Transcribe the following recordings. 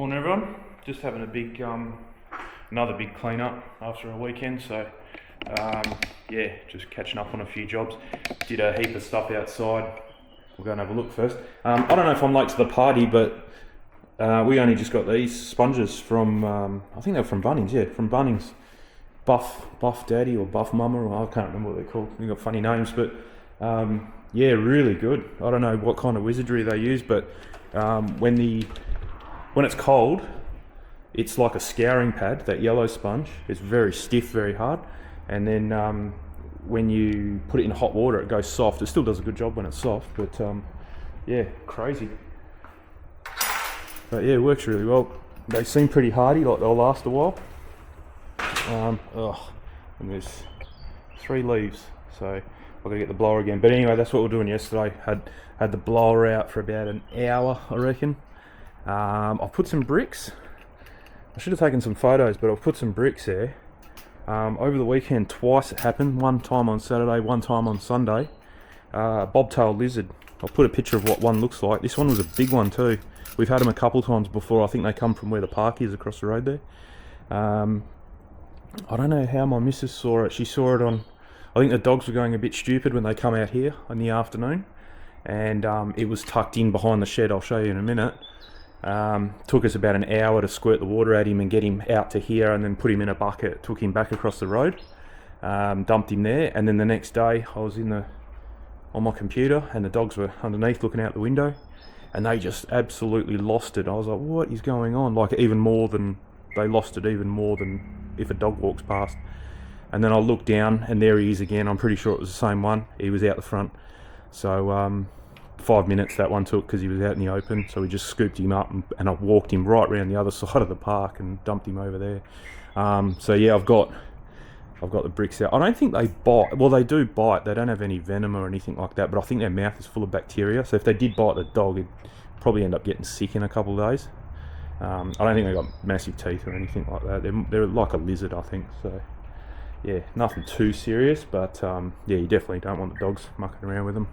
Morning everyone, just having a big, another big clean up after a weekend, so yeah, just catching up on a few jobs. Did a heap of stuff outside. We'll go and have a look first. I don't know if I'm late to the party, but we only just got these sponges from, I think they're from Bunnings, yeah, from Bunnings. Buff Daddy or Buff Mama, or I can't remember what they're called. They've got funny names, but yeah, really good. I don't know what kind of wizardry they use, but when it's cold, it's like a scouring pad, that yellow sponge. It's very stiff, very hard. And then when you put it in hot water, it goes soft. It still does a good job when it's soft, but yeah, crazy. But yeah, it works really well. They seem pretty hardy, like they'll last a while. And there's 3 leaves, so I've got to get the blower again. But anyway, that's what we were doing yesterday. Had the blower out for about an hour, I reckon. I've put some bricks. I should have taken some photos, but I've put some bricks there. Over the weekend, twice it happened. One time on Saturday, one time on Sunday. Bobtail lizard. I'll put a picture of what one looks like. This one was a big one too. We've had them a couple times before. I think they come from where the park is across the road there. I don't know how my missus saw it. She saw it on, I think the dogs were going a bit stupid when they come out here in the afternoon. And it was tucked in behind the shed. I'll show you in a minute. Took us about an hour to squirt the water at him and get him out to here, and then put him in a bucket, took him back across the road, dumped him there, and then the next day I was on my computer and the dogs were underneath looking out the window, and they just absolutely lost it. I was like, what is going on? Like, they lost it even more than if a dog walks past. And then I looked down and there he is again. I'm pretty sure it was the same one. He was out the front. So 5 minutes that one took because he was out in the open, so we just scooped him up and I walked him right around the other side of the park and dumped him over there. So yeah, I've got the bricks out. I don't think they bite. Well, they do bite. They don't have any venom or anything like that, but I think their mouth is full of bacteria, so if they did bite the dog, it'd probably end up getting sick in a couple of days. I don't think they've got massive teeth or anything like that. They're like a lizard, I think. So yeah, nothing too serious, but yeah, you definitely don't want the dogs mucking around with them.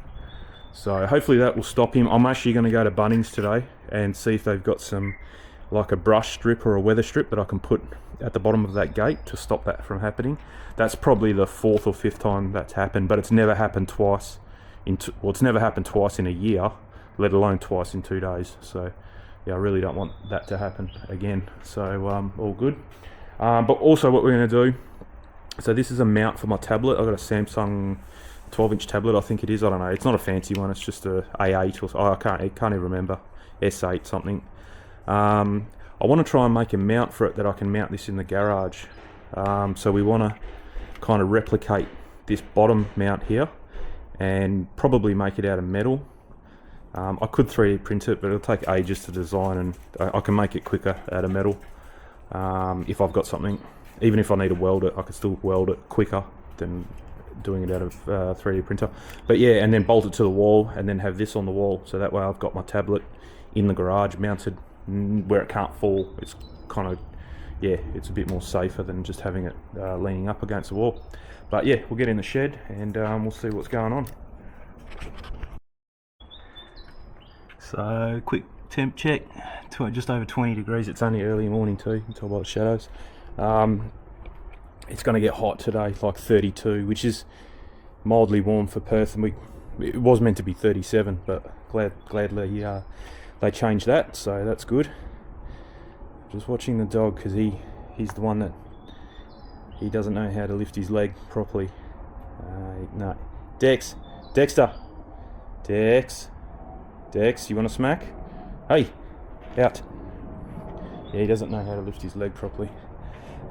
So hopefully that will stop him. I'm actually going to go to Bunnings today and see if they've got some, like a brush strip or a weather strip that I can put at the bottom of that gate to stop that from happening. That's probably the 4th or 5th time that's happened, but it's never happened twice it's never happened twice in a year, let alone twice in 2 days. So yeah, I really don't want that to happen again. So all good. But also what we're going to do, so this is a mount for my tablet. I've got a Samsung 12-inch tablet, I think it is. I don't know. It's not a fancy one. It's just a A8 or I can't even remember. S8 something. I want to try and make a mount for it that I can mount this in the garage. So we want to kind of replicate this bottom mount here and probably make it out of metal. I could 3D print it, but it'll take ages to design, and I can make it quicker out of metal. If I've got something, even if I need to weld it, I can still weld it quicker than doing it out of 3D printer. But yeah, and then bolt it to the wall and then have this on the wall, so that way I've got my tablet in the garage mounted where it can't fall. It's kind of, yeah, it's a bit more safer than just having it leaning up against the wall. But yeah, we'll get in the shed and we'll see what's going on. So quick temp check, just over 20 degrees. It's only early morning too, you can tell by the shadows. It's going to get hot today, like 32, which is mildly warm for Perth, and it was meant to be 37, but gladly they changed that, so that's good. Just watching the dog because he's the one that he doesn't know how to lift his leg properly. No, Dex, you want to smack? Hey, out. Yeah, he doesn't know how to lift his leg properly.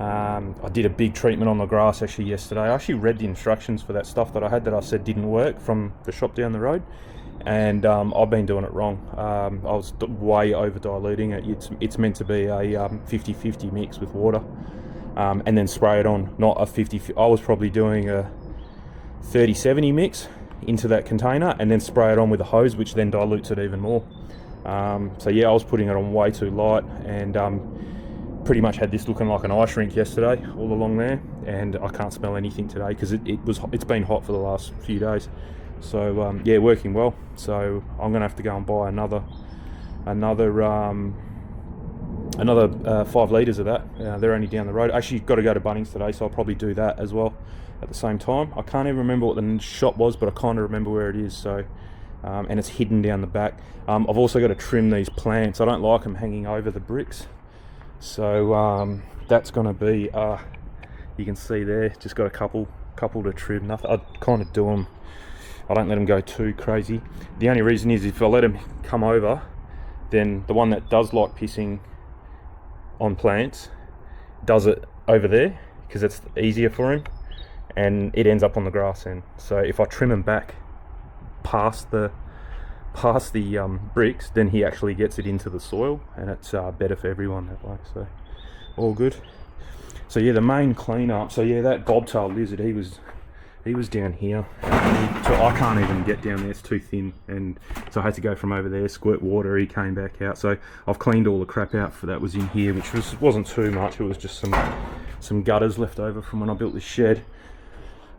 I did a big treatment on the grass actually yesterday. I actually read the instructions for that stuff that I had that I said didn't work from the shop down the road, and I've been doing it wrong. I was way over diluting it. It's meant to be a 50-50 mix with water, and then spray it on, not a 50. I was probably doing a 30-70 mix into that container and then spray it on with a hose, which then dilutes it even more. So yeah, I was putting it on way too light, and pretty much had this looking like an ice rink yesterday all along there, and I can't smell anything today because it's been hot for the last few days. So yeah, working well. So I'm gonna have to go and buy another another 5 litres of that. They're only down the road. Actually, got to go to Bunnings today, so I'll probably do that as well at the same time. I can't even remember what the shop was, but I kind of remember where it is. So, and it's hidden down the back. I've also got to trim these plants. I don't like them hanging over the bricks. So that's going to be, you can see there, just got a couple to trim. Nothing. I kind of do them. I don't let them go too crazy. The only reason is if I let them come over, then the one that does like pissing on plants does it over there because it's easier for him, and it ends up on the grass end. So if I trim him back past the bricks, then he actually gets it into the soil, and it's better for everyone that way. So all good. So yeah, the main cleanup. So yeah, that bobtail lizard, he was down here. So I can't even get down there, it's too thin, and so I had to go from over there, squirt water, he came back out. So I've cleaned all the crap out for that was in here, which wasn't too much. It was just some gutters left over from when I built this shed.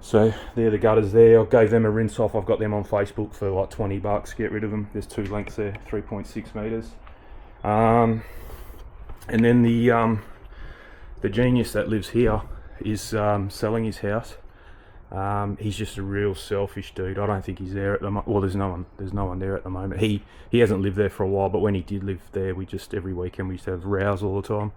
So they're the gutters there. I gave them a rinse off. I've got them on Facebook for like $20. Get rid of them. There's 2 lengths there, 3.6 meters. And then the genius that lives here is selling his house. He's just a real selfish dude. I don't think he's there at the moment. Well, there's no one there at the moment. He hasn't lived there for a while, but when he did live there, we just every weekend we used to have rows all the time.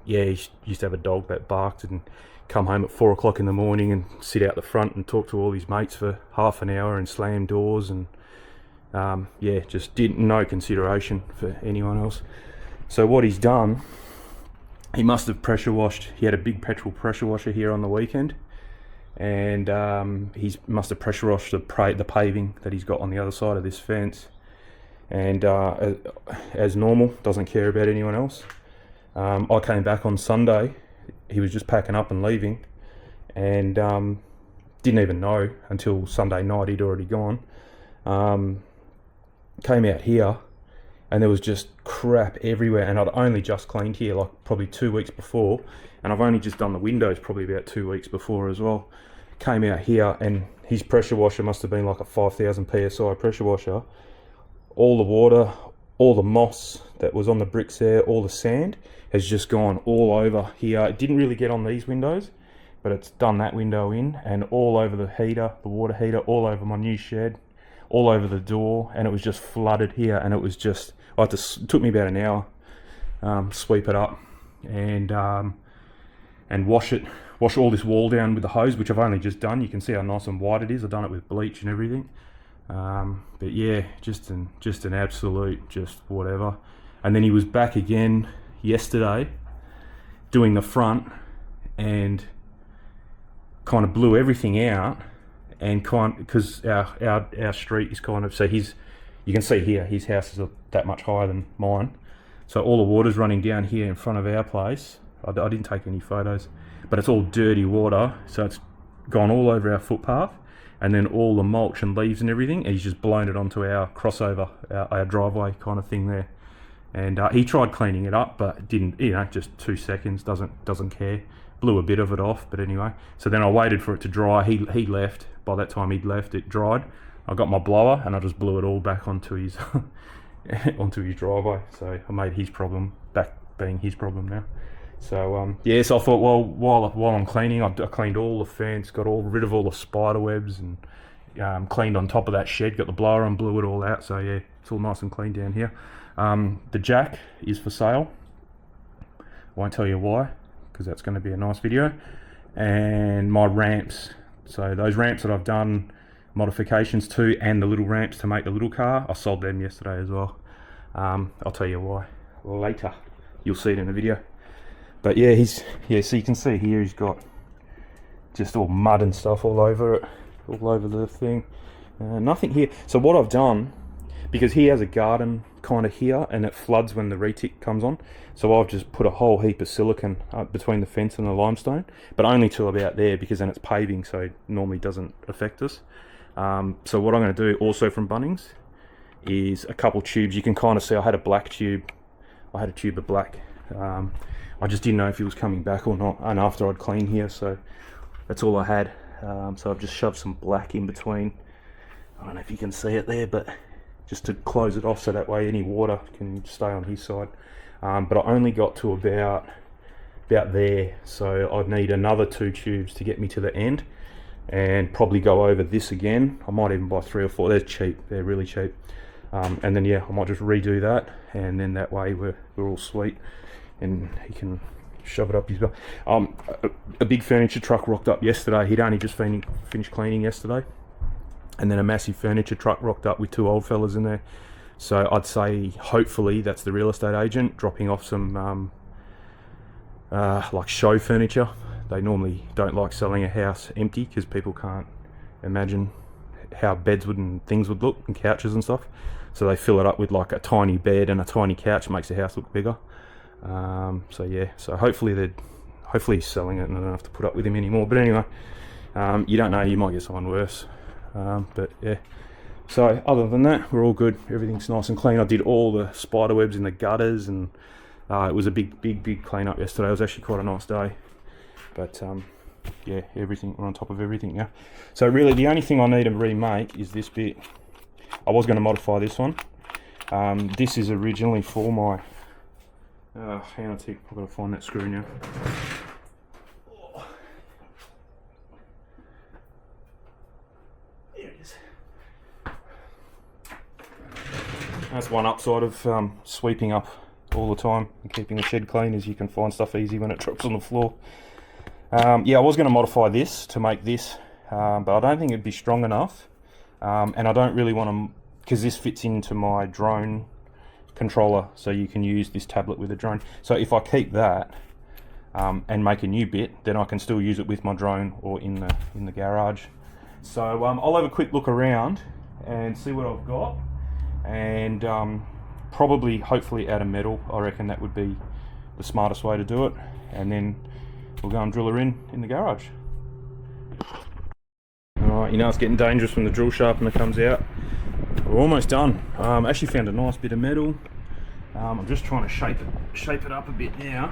Yeah, he used to have a dog that barked and come home at 4 o'clock in the morning and sit out the front and talk to all his mates for half an hour and slam doors, and yeah, just no consideration for anyone else. So what he's done, he must have pressure washed. He had a big petrol pressure washer here on the weekend, and he must have pressure washed the paving that he's got on the other side of this fence, and as normal, doesn't care about anyone else. I came back on Sunday. He was just packing up and leaving, and didn't even know until Sunday night he'd already gone. Came out here, and there was just crap everywhere, and I'd only just cleaned here like probably 2 weeks before, and I've only just done the windows probably about 2 weeks before as well. Came out here, and his pressure washer must have been like a 5,000 psi pressure washer. All the water, all the moss that was on the bricks there, all the sand has just gone all over here. It didn't really get on these windows, but it's done that window in, and all over the heater, the water heater, all over my new shed, all over the door, and it was just flooded here. And it was just, it took me about an hour, sweep it up and wash all this wall down with the hose, which I've only just done. You can see how nice and white it is. I've done it with bleach and everything. But yeah, just an absolute just whatever. And then he was back again yesterday doing the front, and kind of blew everything out, and because our street is kind of, so you can see here his house is that much higher than mine, so all the water's running down here in front of our place. I didn't take any photos, but it's all dirty water, so it's gone all over our footpath, and then all the mulch and leaves and everything, and he's just blown it onto our crossover, our driveway kind of thing there. And he tried cleaning it up, but didn't, just 2 seconds, doesn't care. Blew a bit of it off, but anyway. So then I waited for it to dry. He left. By that time he'd left, it dried. I got my blower and I just blew it all back onto his onto his driveway. So I made his problem back being his problem now. So yeah, so I thought, well, while I'm cleaning, I cleaned all the fence, got rid of all the spider webs, and cleaned on top of that shed, got the blower and blew it all out. So yeah, it's all nice and clean down here. The jack is for sale. Won't tell you why, because that's going to be a nice video. And my ramps, so those ramps that I've done modifications to, and the little ramps to make the little car, I sold them yesterday as well. I'll tell you why later. You'll see it in the video. But yeah, so you can see here he's got just all mud and stuff all over it, all over the thing. Nothing here. So what I've done, because he has a garden kind of here, and it floods when the retic comes on, so I've just put a whole heap of silicon between the fence and the limestone, but only till about there, because then it's paving, so it normally doesn't affect us. So what I'm going to do also from Bunnings is a couple tubes. You can kind of see I had a black tube. I had a tube of black. I just didn't know if he was coming back or not, and after I'd cleaned here, so that's all I had. So I've just shoved some black in between. I don't know if you can see it there, but just to close it off so that way any water can stay on his side. but I only got to about there, so I'd need another 2 tubes to get me to the end, and probably go over this again. I might even buy 3 or 4. They're cheap, they're really cheap. And then yeah, I might just redo that, and then that way we're all sweet, and he can shove it up his butt. A big furniture truck rocked up yesterday. He'd only just finished cleaning yesterday, and then a massive furniture truck rocked up with 2 old fellas in there. So I'd say hopefully that's the real estate agent dropping off some like show furniture. They normally don't like selling a house empty because people can't imagine how beds and things would look, and couches and stuff. So they fill it up with like a tiny bed and a tiny couch, makes the house look bigger. So yeah, so hopefully he's selling it and I don't have to put up with him anymore. But anyway, you don't know, you might get someone worse. But yeah, so other than that, we're all good. Everything's nice and clean. I did all the spider webs in the gutters, and it was a big clean up yesterday. It was actually quite a nice day. But yeah, we're on top of everything now. So really the only thing I need to remake is this bit. I was going to modify this one. This is originally for my hang on a tick, I've got to find that screw now. There it is. That's one upside of sweeping up all the time and keeping the shed clean, is you can find stuff easy when it drops on the floor. Yeah, I was going to modify this to make this, but I don't think it'd be strong enough, and I don't really want to, because this fits into my drone controller, so you can use this tablet with a drone. So if I keep that and make a new bit, then I can still use it with my drone or in the garage. So I'll have a quick look around and see what I've got, and probably hopefully out of metal. I reckon that would be the smartest way to do it, and then we'll go and drill her in the garage. Alright, you know it's getting dangerous when the drill sharpener comes out. We're almost done. Actually found a nice bit of metal. I'm just trying to shape it up a bit now.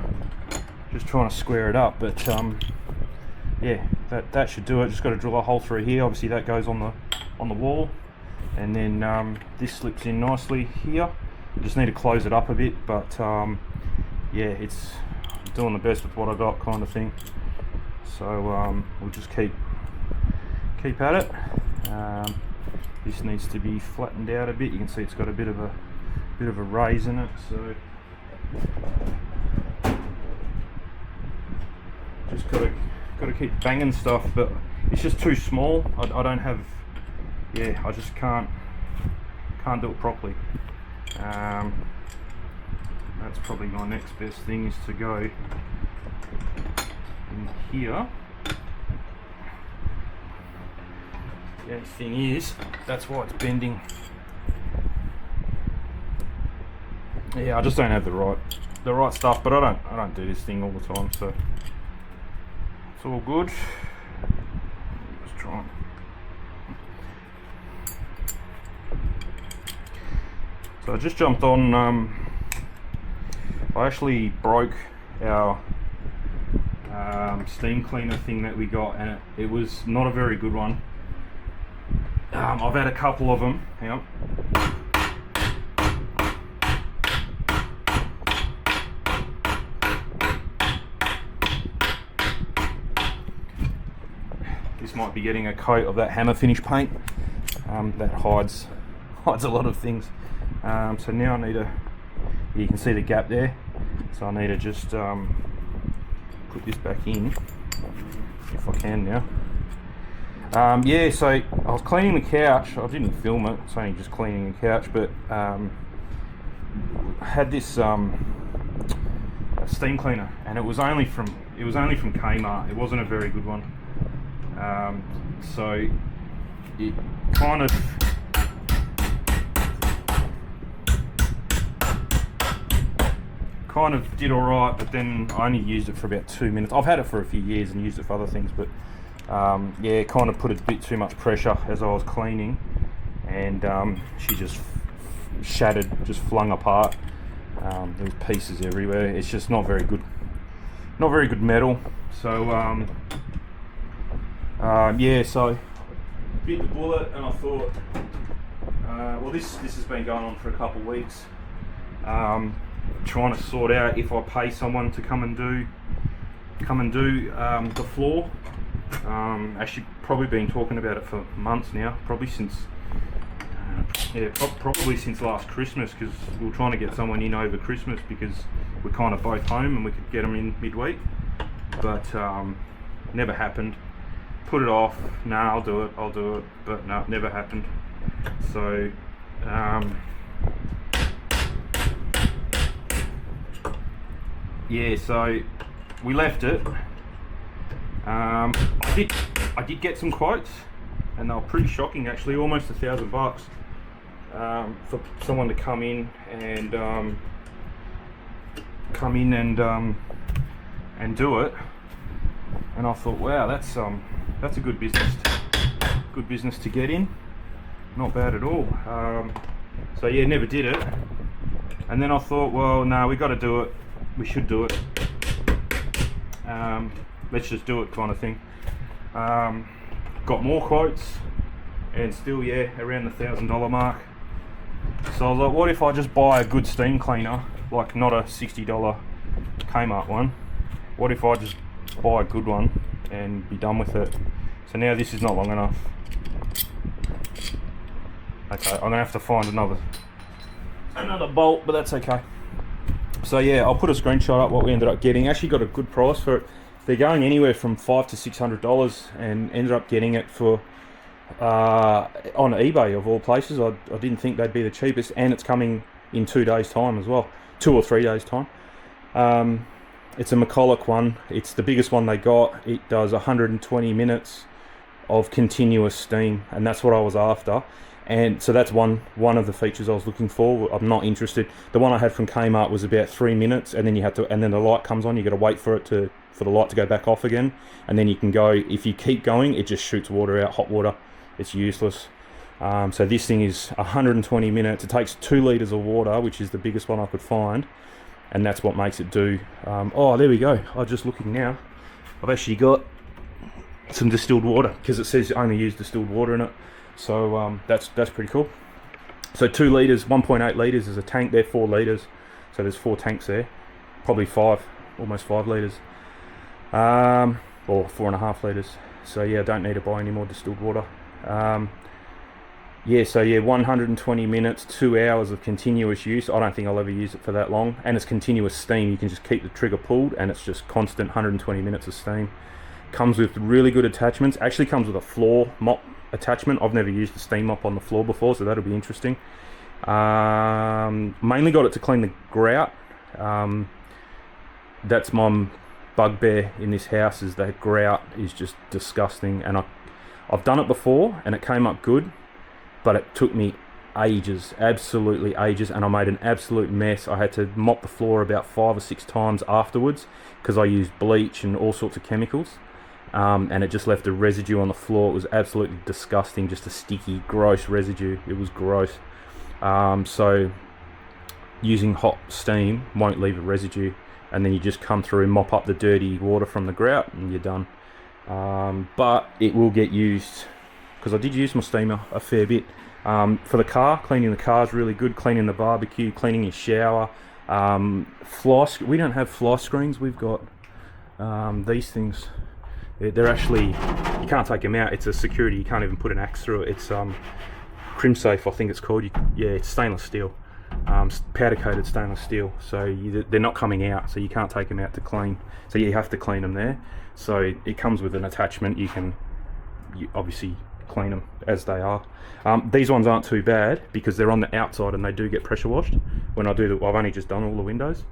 Just trying to square it up, but yeah, that should do it. Just got to drill a hole through here. Obviously that goes on the wall, and then this slips in nicely here. Just need to close it up a bit, but yeah, it's doing the best with what I got, kind of thing. So we'll just keep at it. This needs to be flattened out a bit. You can see it's got a bit of a raise in it, so just got to keep banging stuff, but it's just too small. I don't have, yeah, I just can't do it properly. That's probably my next best thing, is to go in here. The only thing is, that's why it's bending. Yeah, I just don't have the right stuff, but I don't do this thing all the time, so it's all good. Just try and so I just jumped on. I actually broke our steam cleaner thing that we got, and it was not a very good one. I've had a couple of them. Hang on. This might be getting a coat of that hammer finish paint that hides a lot of things. So now I need to, you can see the gap there, so I need to just put this back in if I can now. Yeah, so I was cleaning the couch. I didn't film it, it's only just cleaning the couch, but I had this steam cleaner, and it was only from Kmart. It wasn't a very good one. So it kind of did alright, but then I only used it for about 2 minutes. I've had it for a few years and used it for other things, but yeah, it kind of put a bit too much pressure as I was cleaning, and she just shattered, just flung apart. There's pieces everywhere. It's just not very good metal. So yeah, so bit the bullet, and I thought, well, this has been going on for a couple of weeks. trying to sort out if I pay someone to come and do the floor. Actually, probably been talking about it for months now, probably since probably since last Christmas, because we were trying to get someone in over Christmas because we're kind of both home and we could get them in midweek, but never happened. Put it off. I'll do it, but no, never happened. So yeah, so we left it. I did get some quotes, and they were pretty shocking actually, almost $1,000 for someone to come in and do it. And I thought, wow, that's a good business to get in. Not bad at all. So yeah, never did it. And then I thought, well, no, we got to do it. We should do it. Let's just do it, kind of thing. Got more quotes, and still, yeah, around the $1,000 mark. So I was like, what if I just buy a good steam cleaner, like not a $60 Kmart one? What if I just buy a good one and be done with it? So now this is not long enough. Okay, I'm gonna have to find another bolt, but that's okay. So yeah, I'll put a screenshot up what we ended up getting. Actually got a good price for it. They're going anywhere from $500 to $600, and ended up getting it for on eBay of all places. I didn't think they'd be the cheapest, and it's coming in 2 days time as well, 2 or 3 days time. It's a McCulloch one. It's the biggest one they got. It does 120 minutes of continuous steam, and that's what I was after. And so that's one of the features I was looking for. I'm not interested. The one I had from Kmart was about 3 minutes, and then and then the light comes on. You got to wait for the light to go back off again, and then you can go. If you keep going, it just shoots water out, hot water. It's useless. So this thing is 120 minutes. It takes 2 liters of water, which is the biggest one I could find, and that's what makes it do. Oh, there we go. I'm just looking now. I've actually got some distilled water, because it says only use distilled water in it. So that's pretty cool. So 2 liters, 1.8 liters is a tank. They're 4 liters, so there's 4 tanks there. Probably 5, almost 5 liters, or 4.5 liters. So yeah, I don't need to buy any more distilled water. Yeah, so yeah, 120 minutes, 2 hours of continuous use. I don't think I'll ever use it for that long, and it's continuous steam. You can just keep the trigger pulled, and it's just constant 120 minutes of steam. Comes with really good attachments. Actually comes with a floor mop attachment. I've never used a steam mop on the floor before, so that'll be interesting. Mainly got it to clean the grout. That's my bugbear in this house, is that grout is just disgusting, and I've done it before and it came up good, but it took me ages, absolutely ages, and I made an absolute mess. I had to mop the floor about 5 or 6 times afterwards, because I used bleach and all sorts of chemicals. And it just left a residue on the floor. It was absolutely disgusting, just a sticky, gross residue. It was gross. So using hot steam won't leave a residue, and then you just come through and mop up the dirty water from the grout and you're done. But it will get used, because I did use my steamer a fair bit. For the car, cleaning the car is really good. Cleaning the barbecue, cleaning your shower. We don't have fly screens. We've got these things. They're actually, you can't take them out. It's a security. You can't even put an axe through it. It's Crimsafe, I think it's called. Yeah, it's stainless steel, powder coated stainless steel. So they're not coming out, so you can't take them out to clean. So you have to clean them there. So it comes with an attachment. You obviously clean them as they are. These ones aren't too bad, because they're on the outside and they do get pressure washed. When I do I've only just done all the windows,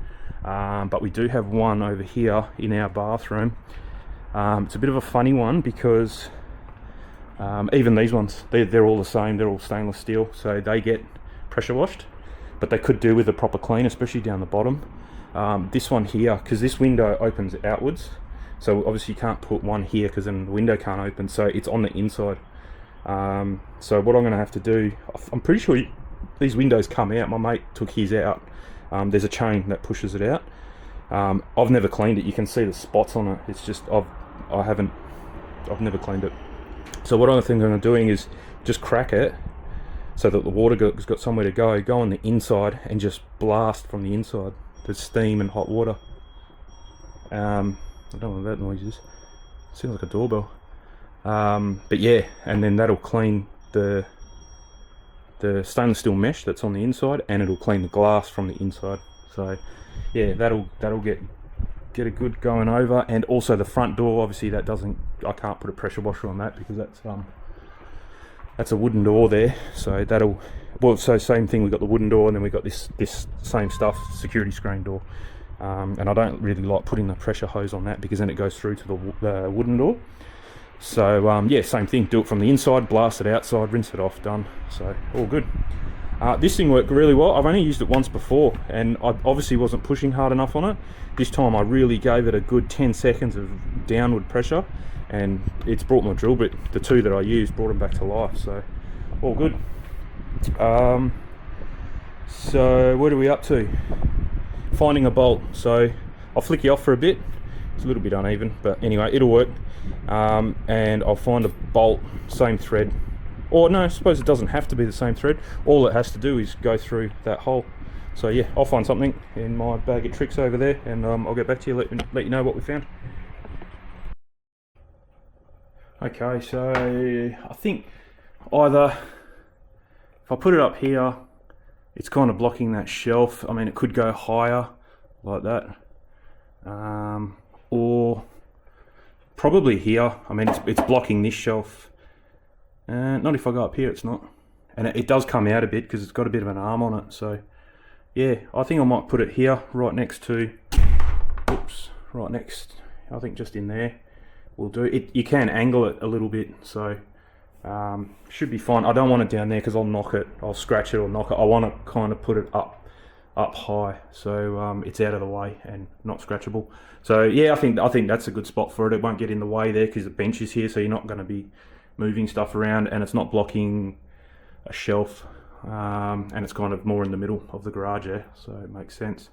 but we do have one over here in our bathroom. It's a bit of a funny one, because even these ones, they're all the same. They're all stainless steel, so they get pressure washed, but they could do with a proper clean, especially down the bottom. This one here, because this window opens outwards, so obviously you can't put one here, because then the window can't open, so it's on the inside. So what I'm going to have to do, I'm pretty sure these windows come out. My mate took his out. There's a chain that pushes it out. I've never cleaned it. You can see the spots on it. It's just I've never cleaned it. So what I think I'm doing is just crack it, so that the water has got somewhere to go on the inside, and just blast from the inside. the steam and hot water. I don't know what that noise is. Sounds like a doorbell. But yeah, and then that'll clean the stainless steel mesh that's on the inside, and it'll clean the glass from the inside. So yeah, that'll get a good going over. And also the front door, obviously I can't put a pressure washer on that because that's a wooden door there. So so same thing, we've got the wooden door, and then we've got this same stuff, security screen door. And I don't really like putting the pressure hose on that because then it goes through to the wooden door. So yeah, same thing, do it from the inside, blast it outside, rinse it off, done. So all good. This thing worked really well. I've only used it once before, and I obviously wasn't pushing hard enough on it. This time I really gave it a good 10 seconds of downward pressure, and it's brought my drill bit, the two that I used, brought them back to life. So all good. So what are we up to? Finding a bolt. So I'll flick you off for a bit. It's a little bit uneven, but anyway, it'll work. And I'll find a bolt, same thread. Or no, I suppose it doesn't have to be the same thread. All it has to do is go through that hole. So yeah, I'll find something in my bag of tricks over there, and I'll get back to you, let you know what we found. Okay, so I think either if I put it up here, it's kind of blocking that shelf. I mean, it could go higher like that, or probably here. I mean, it's blocking this shelf. Not if I go up here, it's not. And it does come out a bit because it's got a bit of an arm on it. So yeah, I think I might put it here, right next to, right next, I think just in there will do. You can angle it a little bit, so should be fine. I don't want it down there because I'll knock it, I'll scratch it or knock it. I want to kind of put it up high, so it's out of the way and not scratchable. So yeah, I think that's a good spot for it. It won't get in the way there because the bench is here, so you're not going to be moving stuff around, and it's not blocking a shelf, and it's kind of more in the middle of the garage there, so it makes sense.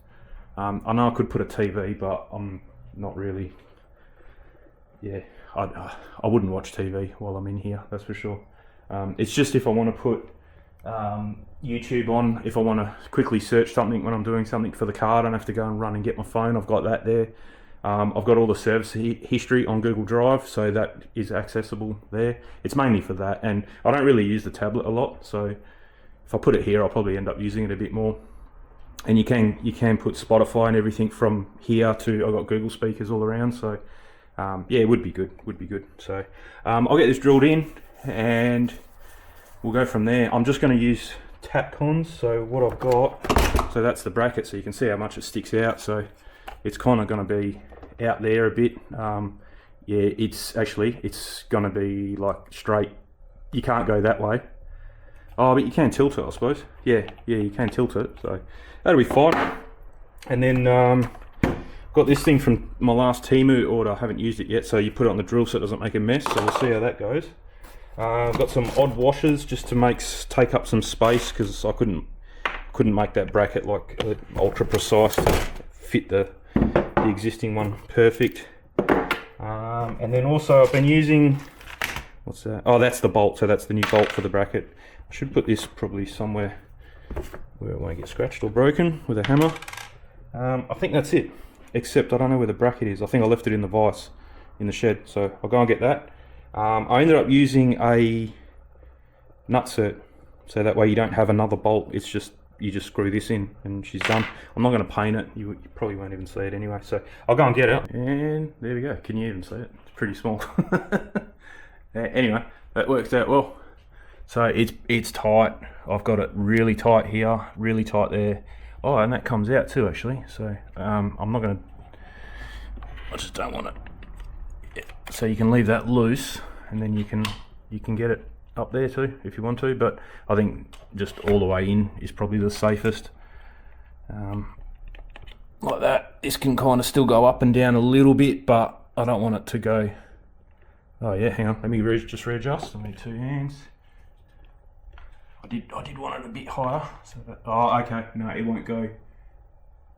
I know I could put a TV, but I'm not really. Yeah, I wouldn't watch TV while I'm in here, that's for sure. It's just if I want to put YouTube on, if I want to quickly search something when I'm doing something for the car, I don't have to go and run and get my phone. I've got that there. I've got all the service history on Google Drive, so that is accessible there. It's mainly for that, and I don't really use the tablet a lot, so if I put it here, I'll probably end up using it a bit more. And you can put Spotify and everything from here to, I've got Google speakers all around, so yeah, it would be good. So I'll get this drilled in, and we'll go from there. I'm just going to use Tapcons. So what I've got, so that's the bracket, so you can see how much it sticks out. So it's kind of going to be out there a bit. Yeah, it's going to be like straight. You can't go that way. Oh, but you can tilt it, I suppose. Yeah, you can tilt it. So that'll be fine. And then got this thing from my last Temu order. I haven't used it yet, so you put it on the drill so it doesn't make a mess. So we'll see how that goes. I've got some odd washers just to take up some space, because I couldn't make that bracket like ultra precise to fit the existing one perfect. And then also I've been using, what's that? Oh, that's the bolt. So that's the new bolt for the bracket. I should put this probably somewhere where it won't get scratched or broken with a hammer. I think that's it, except I don't know where the bracket is. I think I left it in the vise in the shed, so I'll go and get that. I ended up using a nutsert, so that way you don't have another bolt. It's just, you just screw this in and she's done. I'm not going to paint it, you probably won't even see it anyway, so I'll go and get it. And there we go. Can you even see it? It's pretty small. Anyway, that works out well. So it's tight. I've got it really tight here, really tight there. Oh, and that comes out too, actually. So I'm not going to, I just don't want it. Yeah. So you can leave that loose, and then you can get it up there too if you want to, but I think just all the way in is probably the safest. Like that. This can kind of still go up and down a little bit, but I don't want it to go. Oh yeah, hang on, let me just readjust. I need two hands. I did want it a bit higher, so that, oh okay, no, it won't go.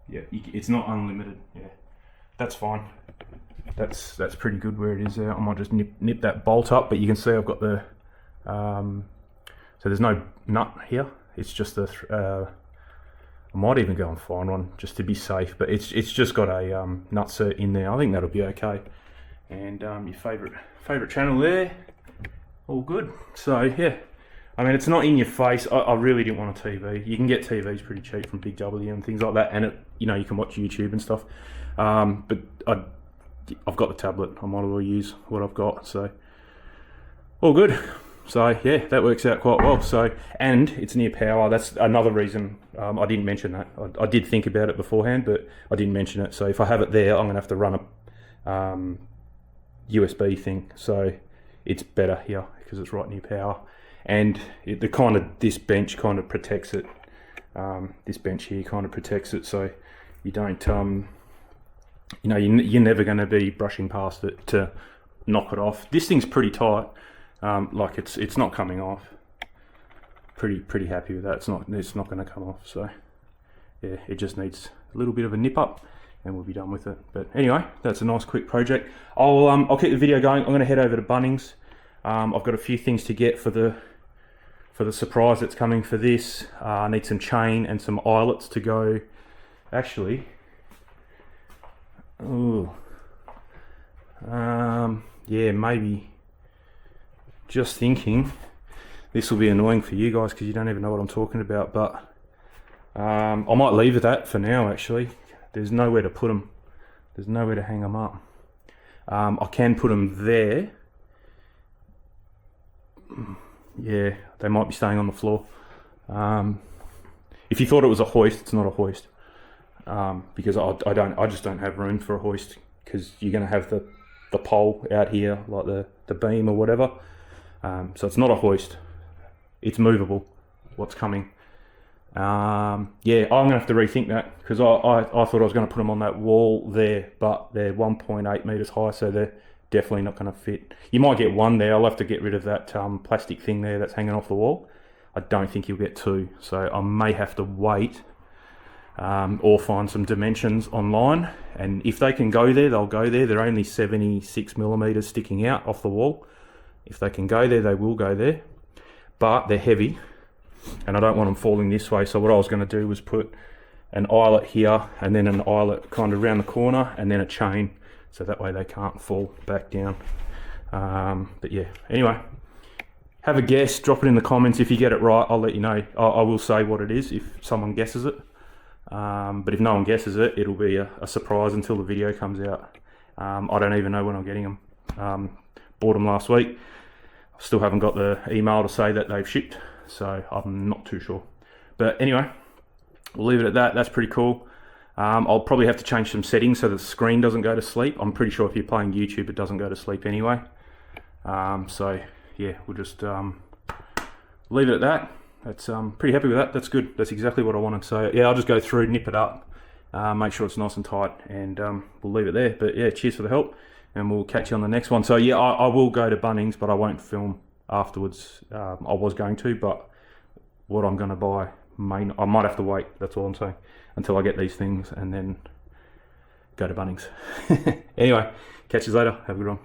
Yeah, it's not unlimited. Yeah, that's fine. That's pretty good where it is there. I might just nip that bolt up, but you can see I've got the so there's no nut here. It's just the I might even go and find one just to be safe, but it's just got a nutsert in there. I think that'll be okay. And your favourite channel there, all good. So yeah, I mean, it's not in your face. I really didn't want a TV. You can get TVs pretty cheap from Big W and things like that, and you can watch YouTube and stuff. But I've got the tablet. I might as well use what I've got. So all good. So yeah, that works out quite well. So, and it's near power. That's another reason I didn't mention that. I did think about it beforehand, but I didn't mention it. So if I have it there, I'm gonna have to run a USB thing. So it's better here because it's right near power, and this bench kind of protects it. This bench here kind of protects it, so you don't you're never going to be brushing past it to knock it off. This thing's pretty tight. Like it's not coming off. Pretty happy with that. It's not going to come off. So yeah, it just needs a little bit of a nip up, and we'll be done with it. But anyway, that's a nice quick project. I'll keep the video going. I'm going to head over to Bunnings. I've got a few things to get for the surprise that's coming for this. I need some chain and some eyelets to go. Actually, yeah, maybe. Just thinking, this will be annoying for you guys because you don't even know what I'm talking about, but I might leave that for now. Actually, there's nowhere to put them. There's nowhere to hang them up. I can put them there. Yeah, they might be staying on the floor. If you thought it was a hoist, it's not a hoist, because I just don't have room for a hoist, because you're going to have the pole out here, like the beam or whatever. So it's not a hoist, it's movable, what's coming. Yeah, I'm gonna have to rethink that, because I thought I was going to put them on that wall there, but they're 1.8 meters high, so they're definitely not going to fit. You might get one there. I'll have to get rid of that plastic thing there that's hanging off the wall. I don't think you'll get two, so I may have to wait, or find some dimensions online, and if they can go there, they'll go there. They're only 76 millimeters sticking out off the wall. If they can go there, they will go there, but they're heavy, and I don't want them falling this way. So what I was going to do was put an eyelet here, and then an eyelet kind of around the corner, and then a chain, so that way they can't fall back down. But yeah, anyway, have a guess, drop it in the comments. If you get it right, I'll let you know. I will say what it is if someone guesses it. But if no one guesses it, it'll be a surprise until the video comes out. I don't even know when I'm getting them. Bought them last week. Still haven't got the email to say that they've shipped, so I'm not too sure. But anyway, we'll leave it at that. That's pretty cool. I'll probably have to change some settings so the screen doesn't go to sleep. I'm pretty sure if you're playing YouTube, it doesn't go to sleep anyway. So yeah, we'll just leave it at that. That's pretty happy with that. That's good. That's exactly what I wanted. So yeah, I'll just go through, nip it up, make sure it's nice and tight, and we'll leave it there. But yeah, cheers for the help, and we'll catch you on the next one. So yeah, I will go to Bunnings, but I won't film afterwards. I was going to, but what I'm going to buy, I might have to wait, that's all I'm saying, until I get these things, and then go to Bunnings. Anyway, catch you later. Have a good one.